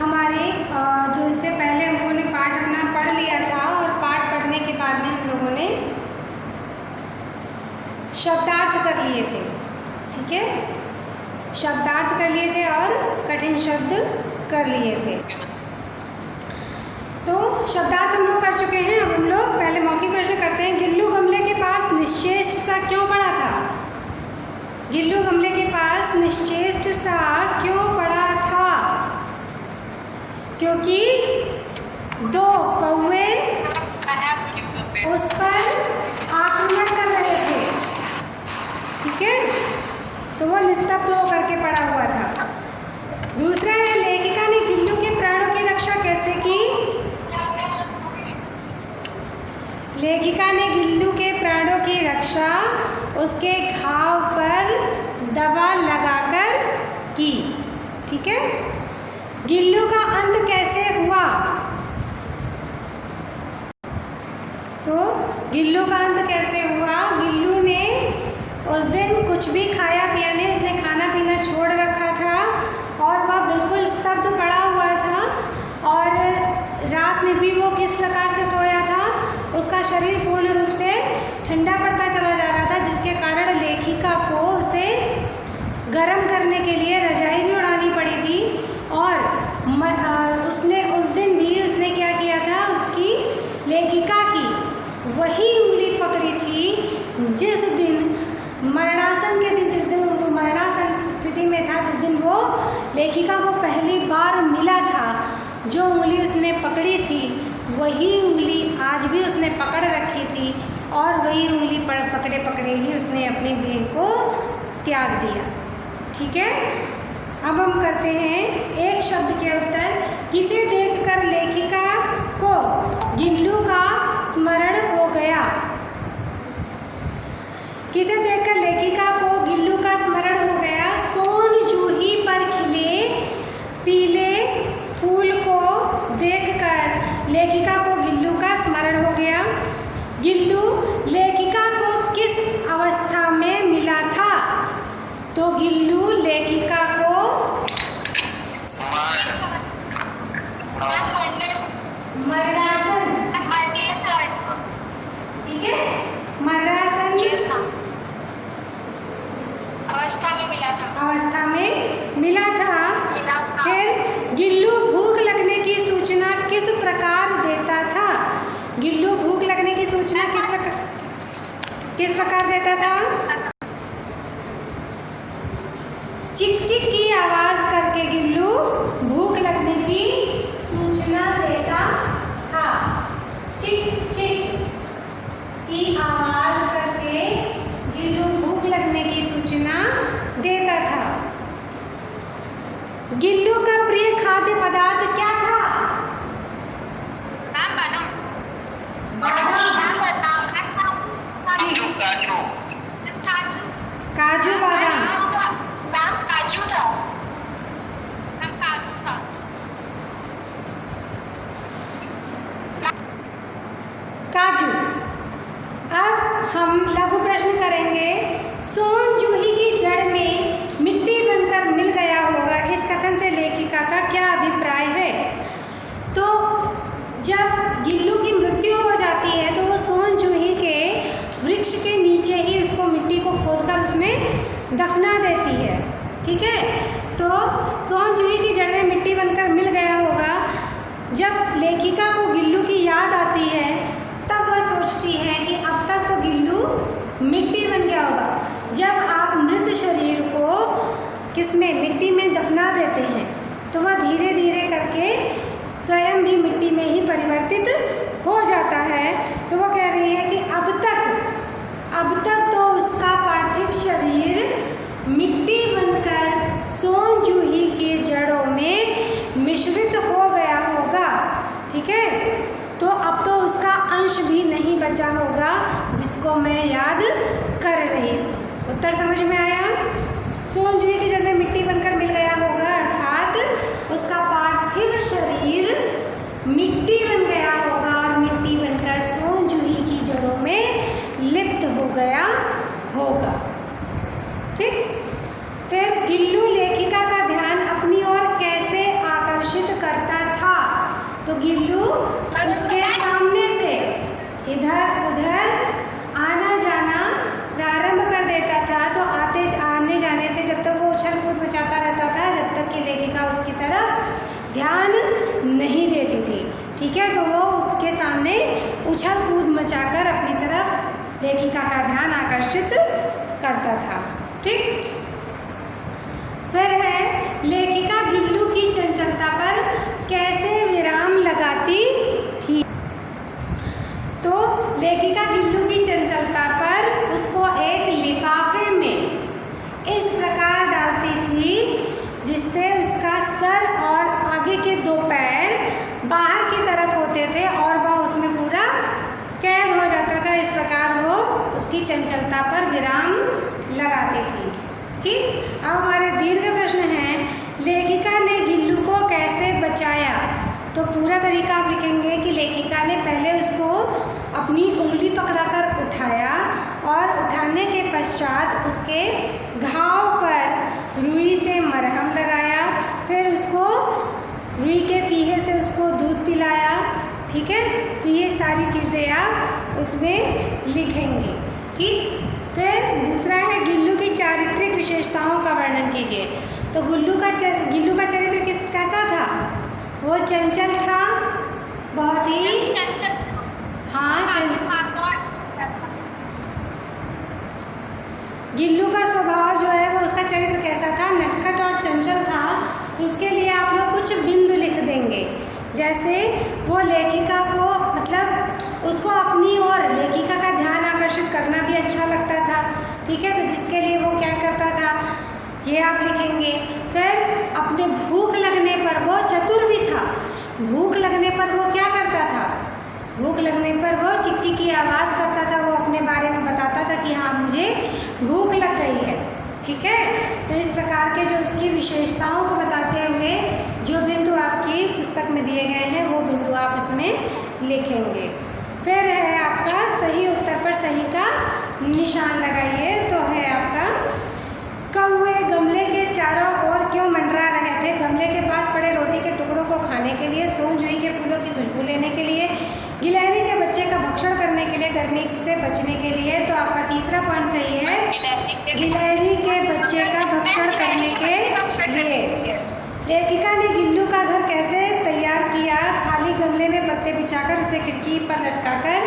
हमारे जो इससे पहले हम लोगों ने पाठ अपना पढ़ लिया था और पाठ पढ़ने के बाद में हम लोगों ने शब्दार्थ कर लिए थे। ठीक है, शब्दार्थ कर लिए थे और कठिन शब्द कर लिए थे। तो शब्दार्थ हम लोग कर चुके हैं। अब हम लोग पहले मौखिक प्रश्न करते हैं। गिल्लू गमले के पास निश्चेष्ट सा क्यों पड़ा था? गिल्लू गमले के पास निश्चेष्ट सा क्यों पड़ा था? क्योंकि दो कौवे उस पर आक्रमण कर रहे थे। ठीक है, तो वो निस्तब्ध होकर के पड़ा हुआ था। दूसरा है, लेखिका ने गिल्लू के प्राणों की रक्षा कैसे की? लेखिका ने गिल्लू के प्राणों की रक्षा उसके घाव पर दवा लगाकर की। ठीक है, गिल्लू का अंत कैसे हुआ? तो गिल्लू का अंत कैसे हुआ? गिल्लू ने उस दिन कुछ भी खाया पिया नहीं, उसने खाना पीना छोड़ रखा था और वह बिल्कुल स्तब्ध पड़ा हुआ था। और रात में भी वो किस प्रकार से सोया था, उसका शरीर पूर्ण रूप से ठंडा पड़ता चला जा रहा था, जिसके कारण लेखिका को उसे गर्म करने के लिए रजाई भी उड़ानी पड़ी थी। और उसने उस दिन भी उसने क्या किया था, उसकी लेखिका की वही उंगली पकड़ी थी जिस दिन मरणासन के दिन, जिस दिन वो मरणासन स्थिति में था, जिस दिन वो लेखिका को पहली बार मिला था। जो उंगली उसने पकड़ी थी वही उंगली आज भी उसने पकड़ रखी थी और वही उंगली पकड़े पकड़े ही उसने अपनी देह को त्याग दिया। ठीक है, अब हम करते हैं एक शब्द के उत्तर। किसे देखकर लेखिका को गिल्लू का स्मरण हो गया? किसे देखकर लेखिका को गिल्लू का स्मरण हो गया? सोन जूही पर खिले पीले फूल को देखकर लेखिका को गिल्लू का स्मरण हो गया। गिल्लू लेखिका को किस अवस्था में मिला था? तो गिल्लू लेखिका को मरणासन, ठीक है, मरणासन अवस्था में मिला था। फिर गिल्लू भूख लगने की सूचना किस प्रकार देता था? गिल्लू भूख लगने की सूचना किस प्रकार देता था? चिक चिक की आवाज करके गिल्लू भूख लगने की सूचना देता था। चिक चिक की आवाज करके गिल्लू भूख लगने की सूचना देता था। गिल्लू का प्रिय खाद्य पदार्थ क्या था? काजू बादाम। काजू। अब हम लघु प्रश्न करेंगे। सोन जूही की जड़ में मिट्टी बनकर मिल गया होगा, इस कथन से लेखिका का क्या अभिप्राय है? तो जब गिल्लू की मृत्यु हो जाती है तो वो सोन जूही के वृक्ष के नीचे ही उसको मिट्टी को खोदकर उसमें दफना देती है। ठीक है, तो सोन जूही की जड़ में मिट्टी बनकर मिल गया होगा। जब लेखिका को गिल्लू की याद आती है तब वह सोचती है कि अब तक तो गिल्लू मिट्टी बन गया होगा। जब आप मृत शरीर को किसमें, मिट्टी में दफना देते हैं तो वह धीरे धीरे करके स्वयं भी मिट्टी में ही परिवर्तित हो जाता है। तो वो कह रही है कि अब तक तो उसका पार्थिव शरीर मिट्टी बनकर सोन जूही के जड़ों में मिश्रित हो गया होगा। ठीक है, तो अब तो उसका अंश भी नहीं बचा होगा जिसको मैं याद कर रही हूँ। उत्तर समझ में आया? सोन जूही की जड़ में मिट्टी बनकर मिल गया होगा अर्थात उसका पार्थिव शरीर मिट्टी बन गया होगा और मिट्टी बनकर सोन जूही की जड़ों में लिप्त हो गया होगा। ठीक, फिर गिल्लू लेखिका का ध्यान अपनी ओर कैसे आकर्षित कर ठीक है। तो वो उसके सामने उछल कूद मचाकर अपनी तरफ लेखिका का ध्यान आकर्षित करता था। ठीक, फिर है लेखिका गिल्लू की चंचलता पर कैसे विराम लगाती थी। तो लेखिका गिल्लू की चंचलता पर उसको एक लिफाफे में इस प्रकार डालती थी जिससे उसका सर और आगे के 2 पैर बाहर की तरफ होते थे और वह उसमें पूरा कैद हो जाता था। इस प्रकार वो उसकी चंचलता पर विराम लगाती थी। ठीक, अब हमारे दीर्घ प्रश्न हैं, लेखिका ने गिल्लू को कैसे बचाया। तो पूरा तरीका आप लिखेंगे कि लेखिका ने पहले उसको अपनी उंगली पकड़ाकर उठाया और उठाने के पश्चात उसके घाव पर रुई से मरहम लगाया, फिर उसको रुई के फीहे से उसको दूध पिलाया। ठीक है, तो ये सारी चीज़ें आप उसमें लिखेंगे। ठीक, फिर दूसरा है गिल्लू की चारित्रिक विशेषताओं का वर्णन कीजिए। तो गिल्लू का चरित्र कैसा था। वो चंचल था, बहुत ही हाँ गिल्लू का स्वभाव जो है वो उसका चरित्र कैसा था, नटखट और चंचल था। उसके लिए आप लोग कुछ बिंदु लिख देंगे, जैसे वो लेखिका को मतलब उसको अपनी ओर लेखिका का ध्यान आकर्षित करना भी अच्छा लगता था। ठीक है, तो जिसके लिए वो क्या करता था ये आप लिखेंगे। फिर अपने भूख लगने पर वो चतुर भी था। भूख लगने पर वो क्या करता था, भूख लगने पर वो चिकचिक की आवाज़ करता था, वो अपने बारे में बताता था कि हाँ मुझे भूख लग गई है। ठीक है, तो इस प्रकार के जो उसकी विशेषताओं को बताते हुए जो बिंदु आपकी पुस्तक में दिए गए हैं वो बिंदु आप इसमें लिखेंगे। फिर है आपका सही उत्तर पर सही का निशान लगाइए। तो है आपका कौवे गमले के चारों ओर क्यों मंडरा रहे थे। गमले के पास पड़े रोटी के टुकड़ों को खाने के लिए, सोन जूही के फूलों की खुशबू लेने के लिए, गिलहरी के बच्चे का भक्षण करने के लिए, गर्मी से बचने के लिए। तो आपका तीसरा पॉइंट सही है, गिलहरी के बच्चे का भक्षण करने के लिए। लेखिका ने गिल्लू का घर कैसे तैयार किया। खाली गमले में पत्ते बिछाकर उसे खिड़की पर लटकाकर,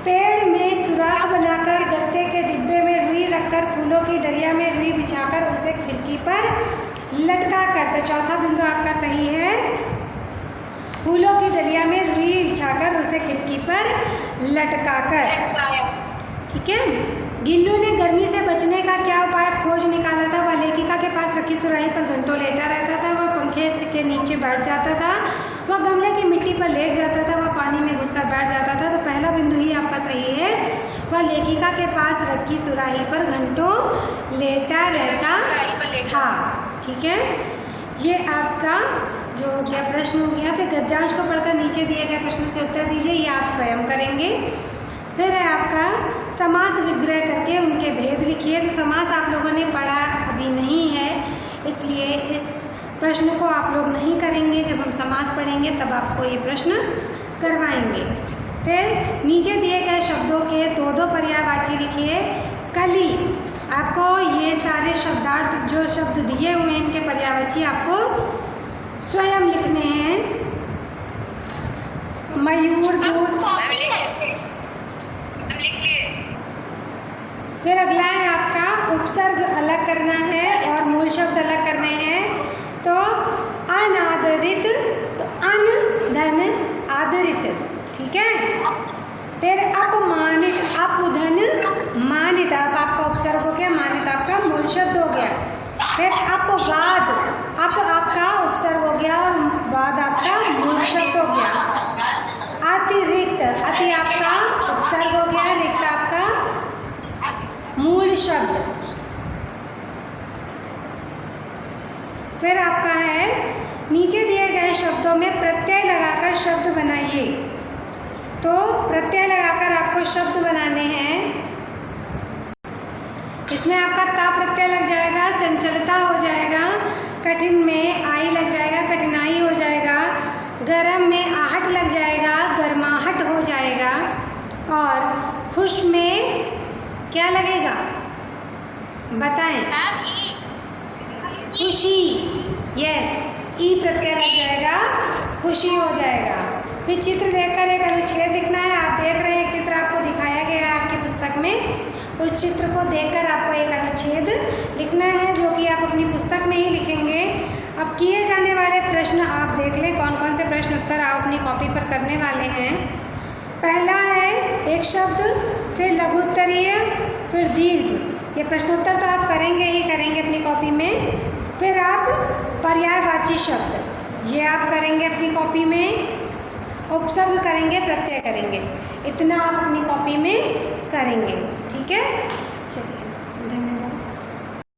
पेड़ में सुराख बनाकर, गत्ते के डिब्बे में रुई रखकर, फूलों की डलिया में रुई बिछाकर उसे खिड़की पर लटका कर। तो चौथा बिंदु आपका सही है, फूलों की डलिया में रुई बिछाकर उसे खिड़की पर लटकाकर। ठीक है, गिल्लू ने गर्मी से बचने का क्या उपाय खोज निकाला था। वह लेखिका के पास रखी सुराही पर घंटों लेटा रहता था, वह पंखे के नीचे बैठ जाता था, वह गमले की मिट्टी पर लेट जाता था, वह पानी में घुसकर बैठ जाता था। तो पहला बिंदु ही आपका सही है, वह लेखिका के पास रखी सुराही पर घंटों लेटा रहता था। ठीक है, ये आपका जो हो गया प्रश्न हो गया। फिर गद्यांश को पढ़कर नीचे दिए गए प्रश्नों के उत्तर दीजिए, ये आप स्वयं करेंगे। फिर है आपका समास विग्रह करके उनके भेद लिखिए। तो समास आप लोगों ने पढ़ा अभी नहीं है, इसलिए इस प्रश्न को आप लोग नहीं करेंगे। जब हम समास पढ़ेंगे तब आपको ये प्रश्न करवाएंगे। फिर नीचे दिए गए शब्दों के 2-2 पर्यायवाची लिखिए। कली, आपको ये सारे शब्दार्थ जो शब्द दिए हुए हैं इनके पर्यायवाची आपको स्वयं लिखने हैं। मयूर, दूध। फिर अगला है आपका उपसर्ग अलग करना है और मूल शब्द अलग करने हैं। तो अनादरित, तो अन धन आदरित। ठीक है, फिर अपमानित, अपधन मानित। अब आपका उपसर्ग हो गया, मानित आपका मूल शब्द हो गया। फिर अपवाद, अप आपका उपसर्ग हो गया और वाद आपका मूल शब्द हो गया। अतिरिक्त, अति आपका उपसर्ग हो गया, रिक्त आपका मूल शब्द। फिर आपका है नीचे दिए गए शब्दों में प्रत्यय लगाकर शब्द बनाइए। तो प्रत्यय लगाकर आपको शब्द बनाने हैं। इसमें आपका ता प्रत्यय लग जाएगा, चंचलता हो जाएगा, कठिन में आई लग जाएगा, कठिनाई हो जाएगा, गरम में आहट लग जाएगा, गर्माहट हो जाएगा, और खुश में क्या लगेगा बताएं। खुशी, यस, ई प्रत्यय लग जाएगा, खुशी हो जाएगा। फिर चित्र देखकर एक अनुच्छेद लिखना है। आप देख रहे हैं एक चित्र आपको दिखाया गया है आपकी पुस्तक में, उस चित्र को देखकर आपको एक अनुच्छेद लिखना है जो कि आप अपनी पुस्तक में ही लिखेंगे। अब किए जाने वाले प्रश्न आप देख लें कौन कौन से प्रश्न उत्तर आप अपनी कॉपी पर करने वाले हैं। पहला है एक शब्द, फिर लघु उत्तरीय, फिर दीर्घ। ये प्रश्नोत्तर तो आप करेंगे ही करेंगे अपनी कॉपी में। फिर आप पर्यायवाची शब्द, ये आप करेंगे अपनी कॉपी में। उपसर्ग करेंगे, प्रत्यय करेंगे, इतना आप अपनी कॉपी में करेंगे। ठीक है।